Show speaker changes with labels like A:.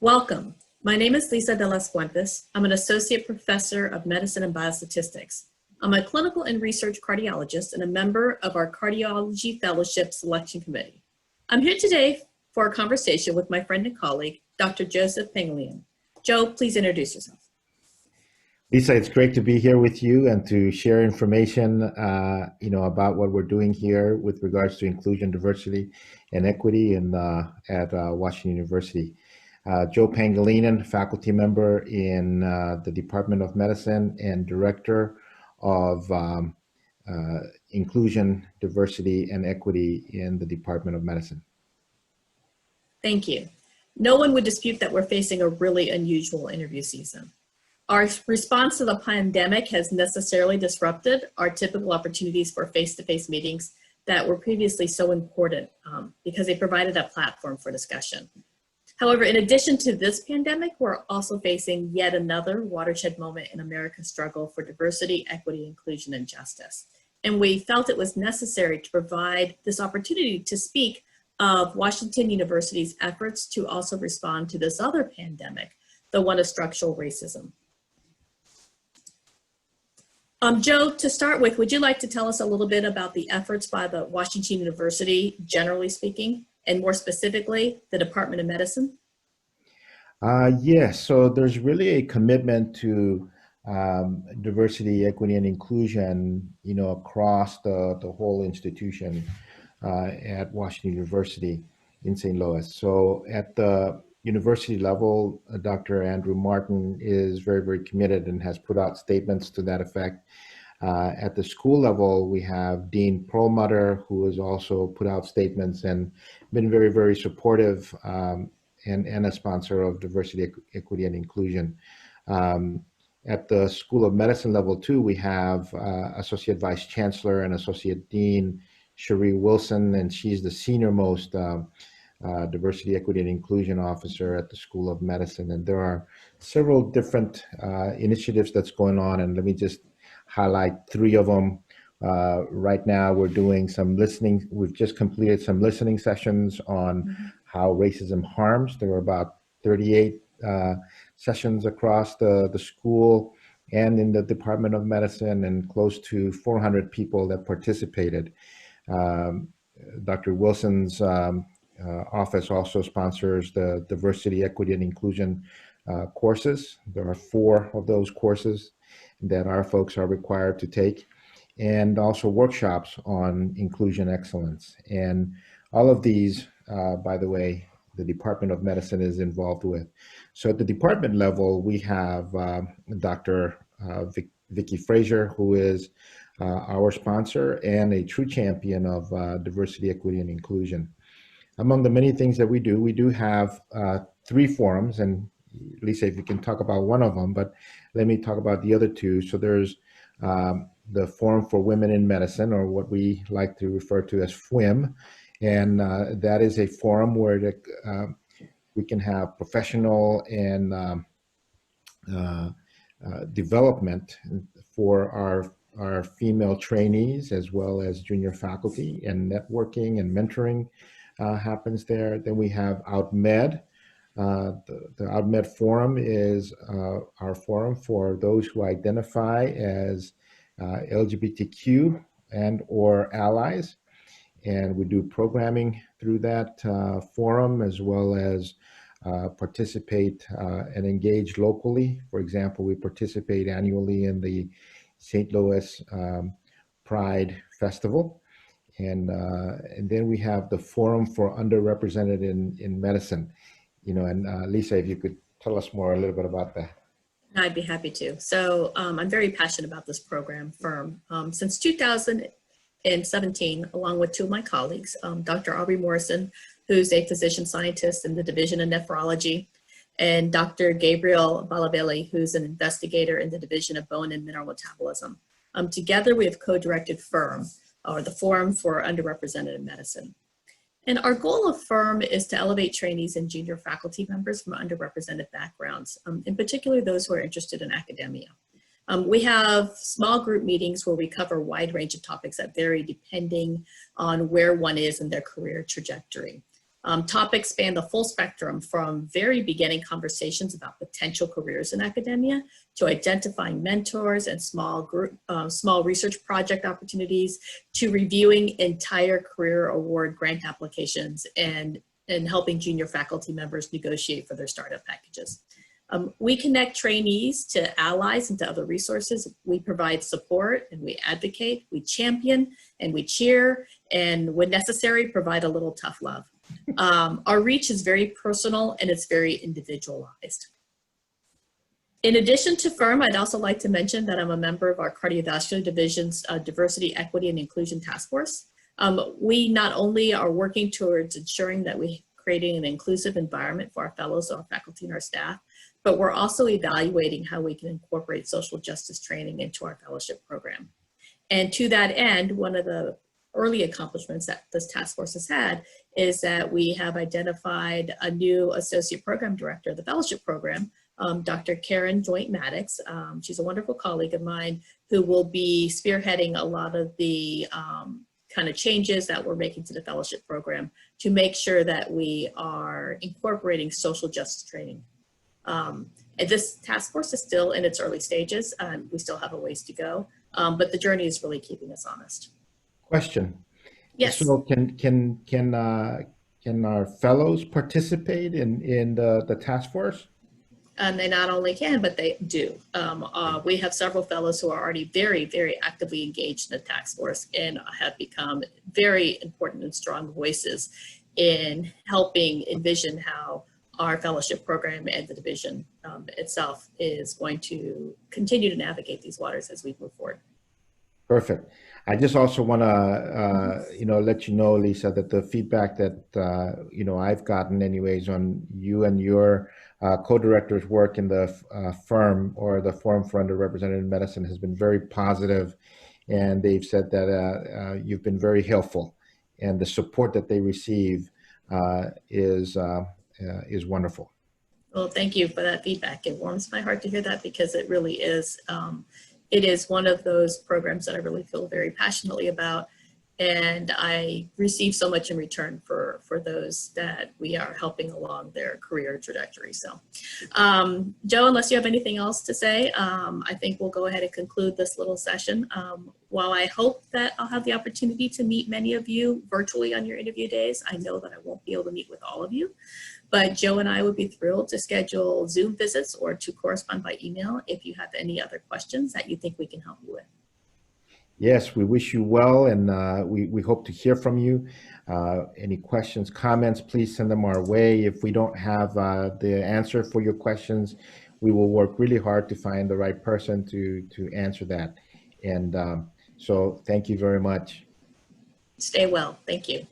A: Welcome. My name is Lisa de las Fuentes. I'm an associate professor of medicine and biostatistics. I'm a clinical and research cardiologist and a member of our cardiology fellowship selection committee. I'm here today for a conversation with my friend and colleague, Dr. Joseph Pangelinan. Joe, please introduce yourself.
B: Lisa, it's great to be here with you and to share information, about what we're doing here with regards to inclusion, diversity, and equity at Washington University. Joe Pangelinan, faculty member in the Department of Medicine and director of inclusion, diversity, and equity in the Department of Medicine.
A: Thank you. No one would dispute that we're facing a really unusual interview season. Our response to the pandemic has necessarily disrupted our typical opportunities for face-to-face meetings that were previously so important because they provided a platform for discussion. However, in addition to this pandemic, we're also facing yet another watershed moment in America's struggle for diversity, equity, inclusion, and justice. And we felt it was necessary to provide this opportunity to speak of Washington University's efforts to also respond to this other pandemic, the one of structural racism. Joe, to start with, would you like to tell us a little bit about the efforts by the Washington University, generally speaking, and more specifically, the Department of Medicine?
B: Yes, so there's really a commitment to diversity, equity, and inclusion, across the whole institution at Washington University in St. Louis. So at the university level, Dr. Andrew Martin is very, very committed and has put out statements to that effect. At the school level, we have Dean Perlmutter, who has also put out statements and been very, very supportive and a sponsor of diversity, equity, and inclusion. At the School of Medicine level too, we have Associate Vice Chancellor and Associate Dean Cherie Wilson, and she's the senior most diversity, equity, and inclusion officer at the School of Medicine. And there are several different initiatives that's going on, and let me just highlight three of them. Right now, we're doing some listening. We've just completed some listening sessions on how racism harms. There were about 38 sessions across the school and in the Department of Medicine, and close to 400 people that participated. Dr. Wilson's office also sponsors the diversity, equity, and inclusion courses. There are 4 of those courses that our folks are required to take, and also workshops on inclusion excellence. And all of these, by the way, the Department of Medicine is involved with. So at the department level, we have Dr. Vicki Frazier, who is our sponsor and a true champion of diversity, equity, and inclusion. Among the many things that we do have 3 forums, and Lisa, if you can talk about one of them, but let me talk about the other 2. So there's the Forum for Women in Medicine, or what we like to refer to as FWIM, and that is a forum where we can have professional and development for our female trainees as well as junior faculty, and networking and mentoring happens there. Then we have OutMed. The OutMed Forum is our forum for those who identify as LGBTQ and or allies. And we do programming through that forum, as well as participate and engage locally. For example, we participate annually in the St. Louis Pride Festival. And then we have the Forum for Underrepresented in Medicine. Lisa, if you could tell us more a little bit about that.
A: I'd be happy to. So I'm very passionate about this program, FIRM. Since 2017, along with 2 of my colleagues, Dr. Aubrey Morrison, who's a physician scientist in the Division of Nephrology, and Dr. Gabriel Balavelli, who's an investigator in the Division of Bone and Mineral Metabolism. Together, we have co-directed FIRM, or the Forum for Underrepresented in Medicine. And our goal of FIRM is to elevate trainees and junior faculty members from underrepresented backgrounds, in particular those who are interested in academia. We have small group meetings where we cover a wide range of topics that vary depending on where one is in their career trajectory. Topics span the full spectrum from very beginning conversations about potential careers in academia to identifying mentors and small research project opportunities to reviewing entire career award grant applications and helping junior faculty members negotiate for their startup packages. We connect trainees to allies and to other resources. We provide support and we advocate, we champion and we cheer, and when necessary, provide a little tough love. Our reach is very personal and it's very individualized. In addition to FIRM, I'd also like to mention that I'm a member of our cardiovascular division's Diversity, Equity, and Inclusion Task Force. We not only are working towards ensuring that we're creating an inclusive environment for our fellows, our faculty, and our staff, but we're also evaluating how we can incorporate social justice training into our fellowship program. And to that end, one of the early accomplishments that this task force has had is that we have identified a new associate program director of the fellowship program, Dr. Karen Joint Maddox. She's a wonderful colleague of mine who will be spearheading a lot of the kind of changes that we're making to the fellowship program to make sure that we are incorporating social justice training. And this task force is still in its early stages. We still have a ways to go, but the journey is really keeping us honest.
B: Question.
A: Yes.
B: So can our fellows participate in the task force?
A: And they not only can, but they do. We have several fellows who are already very, very actively engaged in the task force and have become very important and strong voices in helping envision how our fellowship program and the division itself is going to continue to navigate these waters as we move forward.
B: Perfect. I just also want to, let you know, Lisa, that the feedback that, I've gotten anyways on you and your co-director's work in the firm or the Forum for Underrepresented Medicine has been very positive, and they've said that you've been very helpful, and the support that they receive is wonderful.
A: Well, thank you for that feedback. It warms my heart to hear that because it really is. It is one of those programs that I really feel very passionately about, and I receive so much in return for those that we are helping along their career trajectory. So, Joe, unless you have anything else to say, I think we'll go ahead and conclude this little session. While I hope that I'll have the opportunity to meet many of you virtually on your interview days, I know that I won't be able to meet with all of you. But Joe and I would be thrilled to schedule Zoom visits or to correspond by email if you have any other questions that you think we can help you with.
B: Yes, we wish you well, and we hope to hear from you. Any questions, comments, please send them our way. If we don't have the answer for your questions, we will work really hard to find the right person to answer that. And so thank you very much.
A: Stay well. Thank you.